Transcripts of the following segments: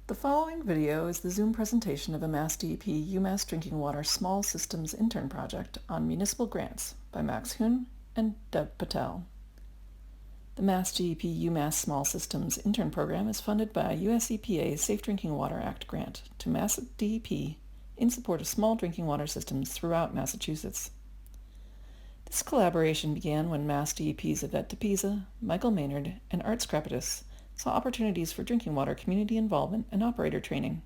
The following video is the Zoom presentation of a MassDEP UMass Drinking Water Small Systems Intern Project on Municipal Grants by Huynh and Patel. The MassDEP UMass Small Systems Intern Program is funded by a US EPA Safe Drinking Water Act grant to MassDEP in support of small drinking water systems throughout Massachusetts. This collaboration began when MassDEP's Yvette DePisa, Michael Maynard, and Art Scrapatus saw opportunities for drinking water community involvement and operator training,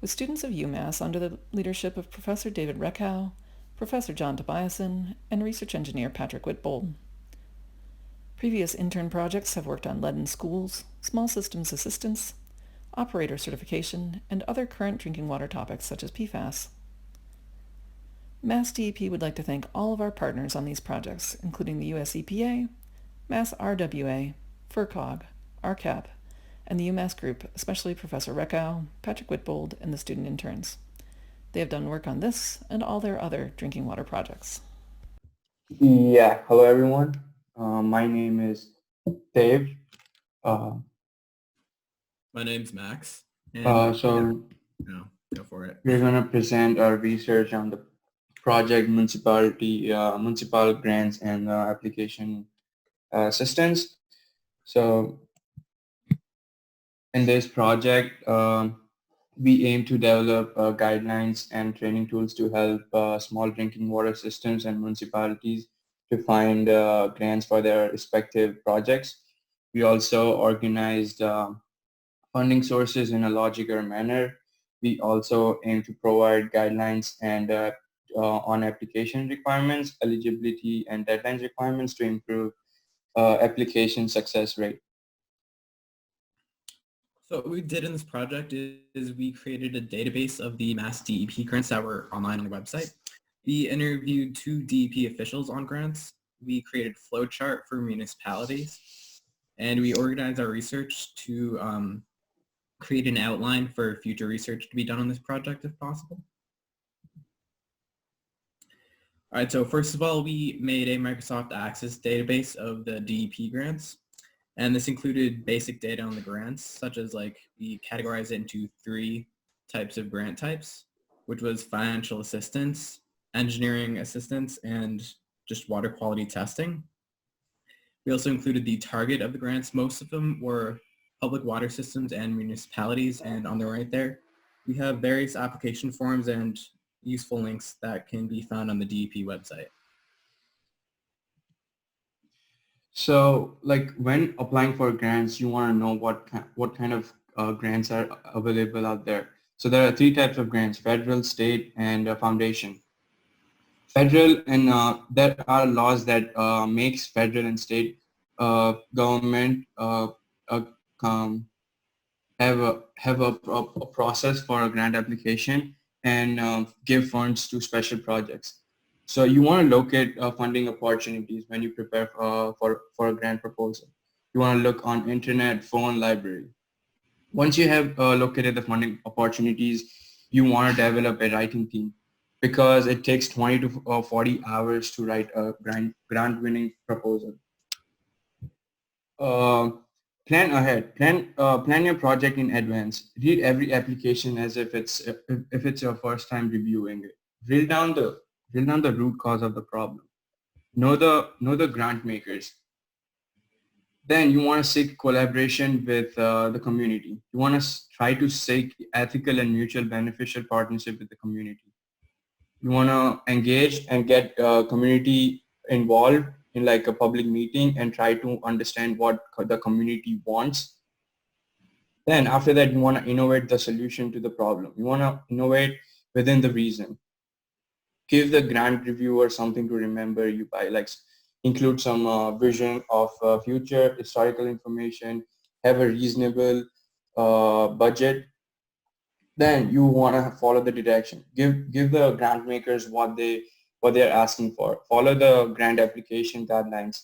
with students of UMass under the leadership of Professor David Reckow, Professor John Tobiasen, and research engineer Patrick Whitbold. Previous intern projects have worked on lead in schools, small systems assistance, operator certification, and other current drinking water topics such as PFAS. MassDEP would like to thank all of our partners on these projects, including the US EPA, Mass RWA, FERCOG, RCAP, and the UMass Group, especially Professor Reckow, Patrick Whitbold, and the student interns. They have done work on this and all their other drinking water projects. Yeah, hello everyone. My name is Dave. My name's Max. And So go for it. we're going to present our research on the project municipal grants and application assistance. So in this project, we aim to develop guidelines and training tools to help small drinking water systems and municipalities to find grants for their respective projects. We also organized funding sources in a logical manner. We also aim to provide guidelines and on application requirements, eligibility, and deadlines requirements to improve application success rate. So what we did in this project is we created a database of the Mass DEP grants that were online on the website. We interviewed 2 DEP officials on grants. We created a flowchart for municipalities, and we organized our research to create an outline for future research to be done on this project if possible. All right, so first of all, we made a Microsoft Access database of the DEP grants. And this included basic data on the grants, such as we categorized it into 3 types of grant types, which was financial assistance, engineering assistance, and just water quality testing. We also included the target of the grants. Most of them were public water systems and municipalities, and on the right there, we have various application forms and useful links that can be found on the DEP website. So, when applying for grants, you want to know what kind of grants are available out there. So there are 3 types of grants: federal, state, and foundation. Federal, and there are laws that makes federal and state government have a process for a grant application and give funds to special projects. So you want to locate funding opportunities when you prepare for a grant proposal. You want to look on internet, phone, library. Once you have located the funding opportunities, you want to develop a writing team, because it takes 20 to 40 hours to write a grant winning proposal. Plan ahead. Plan your project in advance. Read every application as if it's your first time reviewing it. Drill down the root cause of the problem. Know the grant makers. Then you want to seek collaboration with the community. You want to try to seek ethical and mutual beneficial partnership with the community. You want to engage and get community involved in a public meeting and try to understand what the community wants. Then after that, you want to innovate the solution to the problem. You want to innovate within the reason. Give the grant reviewer something to remember you by, include some vision of future historical information, have a reasonable budget. Then you want to follow the direction. Give the grant makers what they're asking for. Follow the grant application guidelines.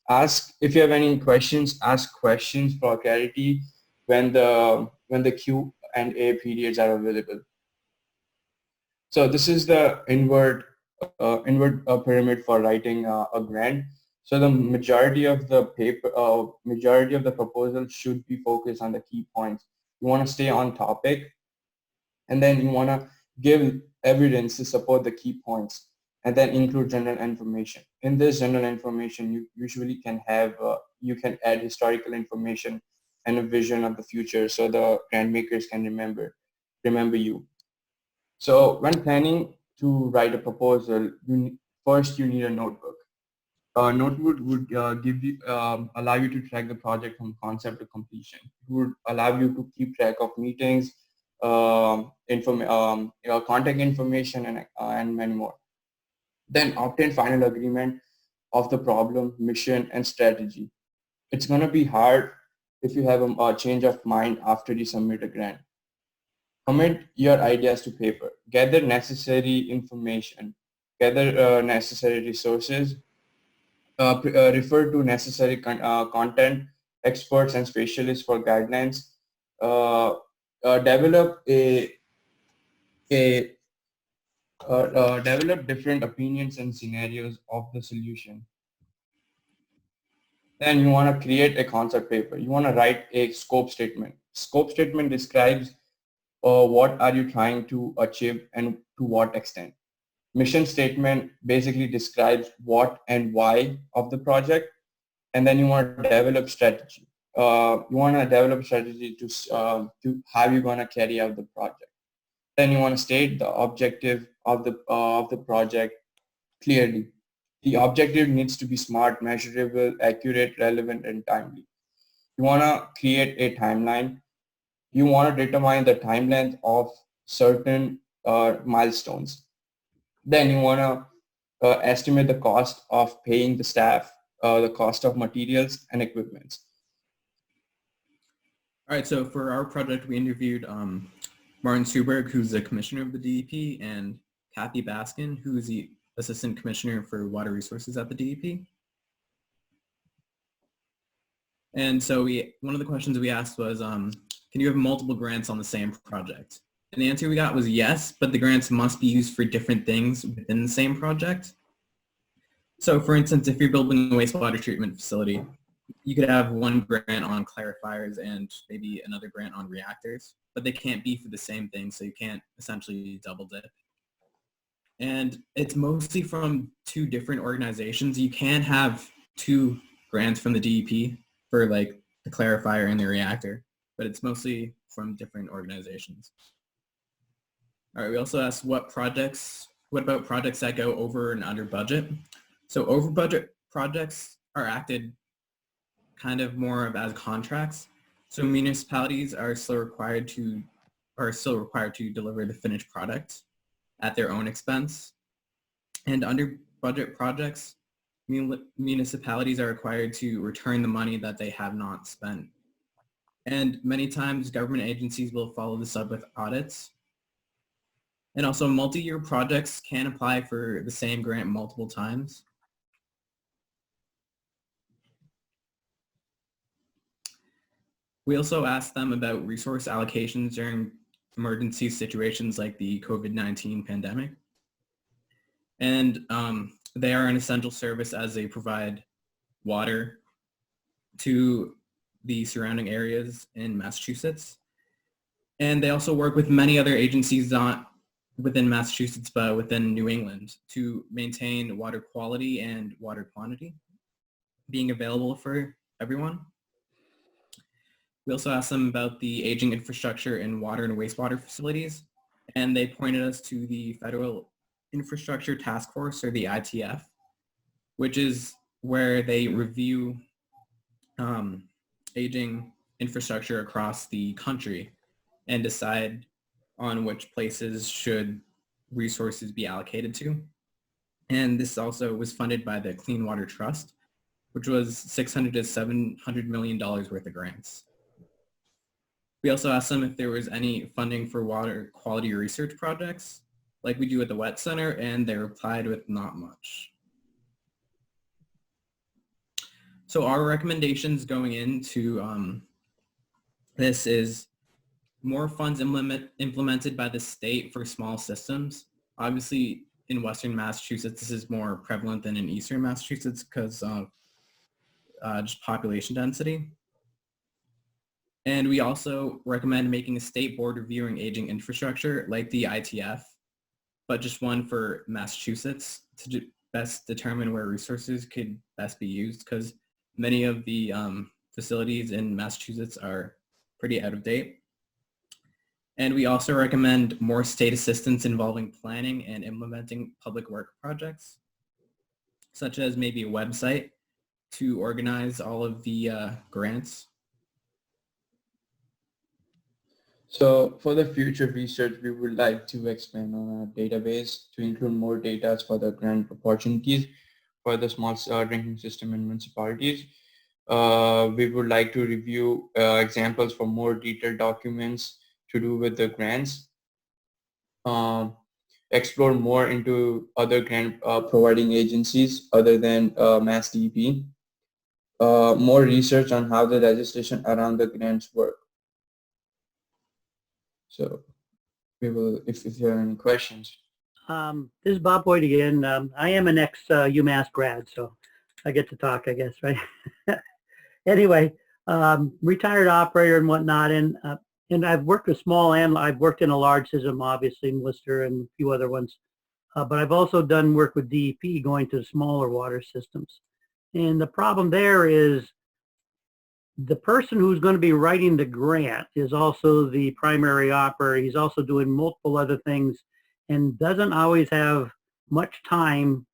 Ask if you have any questions. Ask questions for clarity when the Q&A periods are available. So this is the inward pyramid for writing a grant. So the majority of the proposal should be focused on the key points. You want to stay on topic, and then you want to give evidence to support the key points, and then include general information. In this general information, you usually can have, you can add historical information and a vision of the future so the grant makers can remember you. So when planning to write a proposal, first you need a notebook. A notebook would allow you to track the project from concept to completion. It would allow you to keep track of meetings, contact information, and many more. Then obtain final agreement of the problem, mission, and strategy. It's going to be hard if you have a change of mind after you submit a grant. Commit your ideas to paper. Gather necessary information. Gather necessary resources. Refer to necessary content, experts and specialists for guidelines. Develop a develop different opinions and scenarios of the solution. Then you want to create a concept paper. You want to write a scope statement. Scope statement describes what are you trying to achieve and to what extent. Mission statement basically describes what and why of the project. And then you want to develop strategy. You want to develop strategy to how you're going to carry out the project. Then you want to state the objective of the project clearly. The objective needs to be smart, measurable, accurate, relevant, and timely. You want to create a timeline. You want to determine the time length of certain milestones. Then you want to estimate the cost of paying the staff, the cost of materials and equipment. All right, so for our project, we interviewed Martin Suberg, who's the commissioner of the DEP, and Kathy Baskin, who is the assistant commissioner for water resources at the DEP. And so one of the questions we asked was, can you have multiple grants on the same project? And the answer we got was yes, but the grants must be used for different things within the same project. So for instance, if you're building a wastewater treatment facility, you could have one grant on clarifiers and maybe another grant on reactors, but they can't be for the same thing, so you can't essentially double dip. And it's mostly from two different organizations. You can have two grants from the DEP for like the clarifier and the reactor, but it's mostly from different organizations. All right, we also asked what about projects that go over and under budget? So over budget projects are acted kind of more of as contracts. So municipalities are still required to deliver the finished product at their own expense. And under budget projects, municipalities are required to return the money that they have not spent. And many times government agencies will follow this up with audits. And also multi-year projects can apply for the same grant multiple times. We also asked them about resource allocations during emergency situations like the COVID-19 pandemic. And they are an essential service as they provide water to the surrounding areas in Massachusetts. And they also work with many other agencies, not within Massachusetts, but within New England, to maintain water quality and water quantity being available for everyone. We also asked them about the aging infrastructure in water and wastewater facilities, and they pointed us to the Federal Infrastructure Task Force, or the ITF, which is where they review aging infrastructure across the country and decide on which places should resources be allocated to. And this also was funded by the Clean Water Trust, which was $600 to $700 million worth of grants. We also asked them if there was any funding for water quality research projects, like we do at the Wet Center, and they replied with not much. So our recommendations going into this is more funds implemented by the state for small systems. Obviously, in Western Massachusetts, this is more prevalent than in Eastern Massachusetts because of just population density. And we also recommend making a state board reviewing aging infrastructure like the ITF, but just one for Massachusetts to best determine where resources could best be used, because many of the facilities in Massachusetts are pretty out of date. And we also recommend more state assistance involving planning and implementing public work projects, such as maybe a website to organize all of the grants. So for the future research, we would like to expand on our database to include more data for the grant opportunities for the small drinking system in municipalities. We would like to review examples for more detailed documents to do with the grants. Explore more into other grant providing agencies other than MassDEP. More research on how the legislation around the grants work. So we will, if you have any questions. This is Bob Boyd again. I am an ex-UMass grad, so I get to talk, I guess, right? Anyway, retired operator and whatnot, and I've worked with small and I've worked in a large system, obviously, in Worcester and a few other ones. But I've also done work with DEP going to smaller water systems. And the problem there is the person who's going to be writing the grant is also the primary operator. He's also doing multiple other things and doesn't always have much time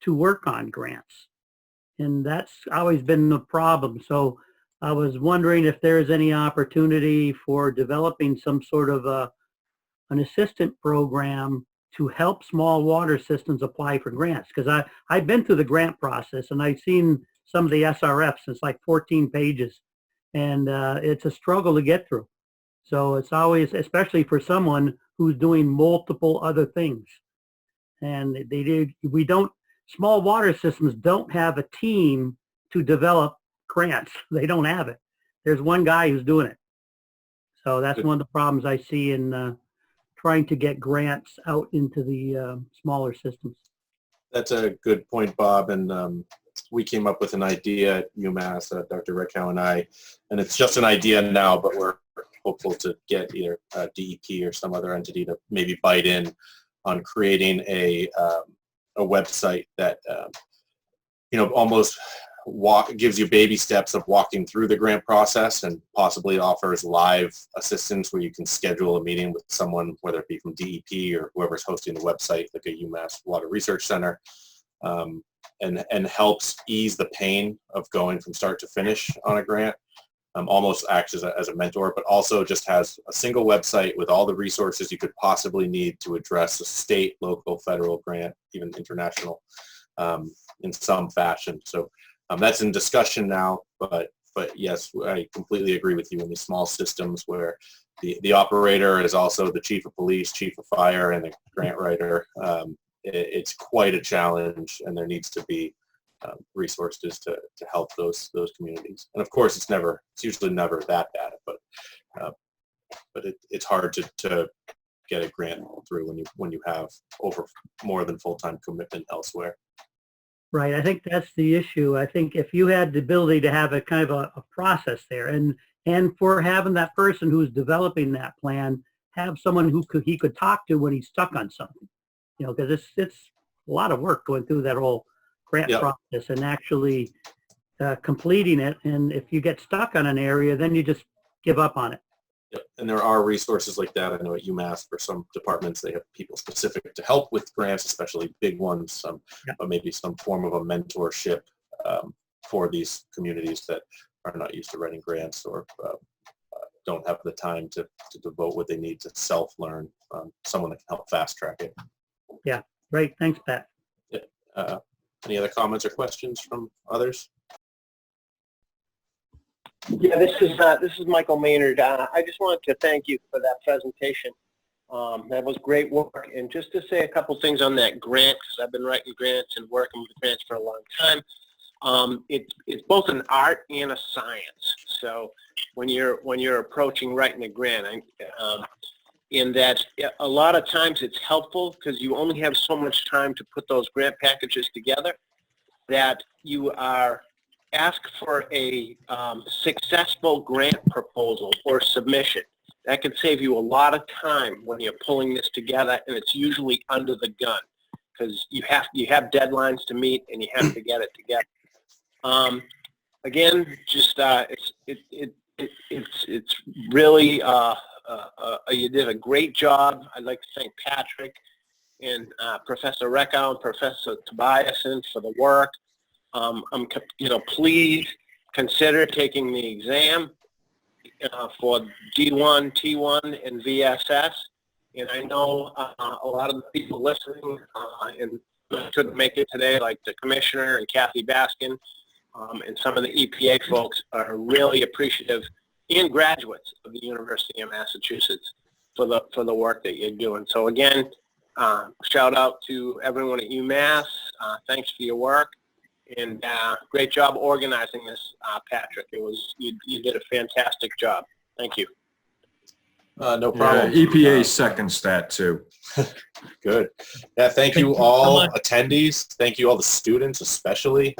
to work on grants. And that's always been the problem. So I was wondering if there's any opportunity for developing some sort of an assistant program to help small water systems apply for grants. Because I've been through the grant process and I've seen some of the SRFs. It's like 14 pages. And it's a struggle to get through. So it's always, especially for someone who's doing multiple other things. And small water systems don't have a team to develop grants. They don't have it. There's one guy who's doing it. So that's one of the problems I see in trying to get grants out into the smaller systems. That's a good point, Bob. And we came up with an idea at UMass, Dr. Reckow and I, and it's just an idea now, but we're hopeful to get either DEP or some other entity to maybe bite in on creating a website that almost gives you baby steps of walking through the grant process and possibly offers live assistance where you can schedule a meeting with someone, whether it be from DEP or whoever's hosting the website, like a UMass Water Research Center. And helps ease the pain of going from start to finish on a grant, almost acts as a mentor, but also just has a single website with all the resources you could possibly need to address a state, local, federal grant, even international, in some fashion. So that's in discussion now, but yes, I completely agree with you in these small systems where the operator is also the chief of police, chief of fire, and the grant writer. It's quite a challenge, and there needs to be resources to help those communities. And of course, it's usually never that bad, but it's hard to get a grant through when you have over more than full-time commitment elsewhere. Right. I think that's the issue. I think if you had the ability to have a kind of a process there, and for having that person who's developing that plan, have someone he could talk to when he's stuck on something. Because it's a lot of work going through that whole grant process and actually completing it. And if you get stuck on an area, then you just give up on it. Yep. And there are resources like that. I know at UMass for some departments, they have people specific to help with grants, especially big ones, or maybe some form of a mentorship for these communities that are not used to writing grants or don't have the time to devote what they need to self-learn. Someone that can help fast track it. Yeah, great. Thanks, Pat. Yeah. Any other comments or questions from others? Yeah, this is Michael Maynard. I just wanted to thank you for that presentation. That was great work. And just to say a couple things on that grant, because I've been writing grants and working with grants for a long time. It's both an art and a science. So when you're approaching writing a grant, in that a lot of times it's helpful because you only have so much time to put those grant packages together, that you are ask for a successful grant proposal or submission. That can save you a lot of time when you're pulling this together, and it's usually under the gun because you have deadlines to meet and you have to get it together. Again, just it's really you did a great job. I'd like to thank Patrick and Professor Reckow and Professor Tobiasen for the work. Please consider taking the exam for D1, T1, and VSS. And I know a lot of the people listening and couldn't make it today, like the commissioner and Kathy Baskin, and some of the EPA folks are really appreciative, and graduates of the University of Massachusetts for the work that you're doing. So again, shout out to everyone at UMass. Thanks for your work, and great job organizing this, Patrick. You did a fantastic job. Thank you. No problem. Yeah, EPA seconds that too. Good. Yeah, thank you all attendees. Thank you all the students especially.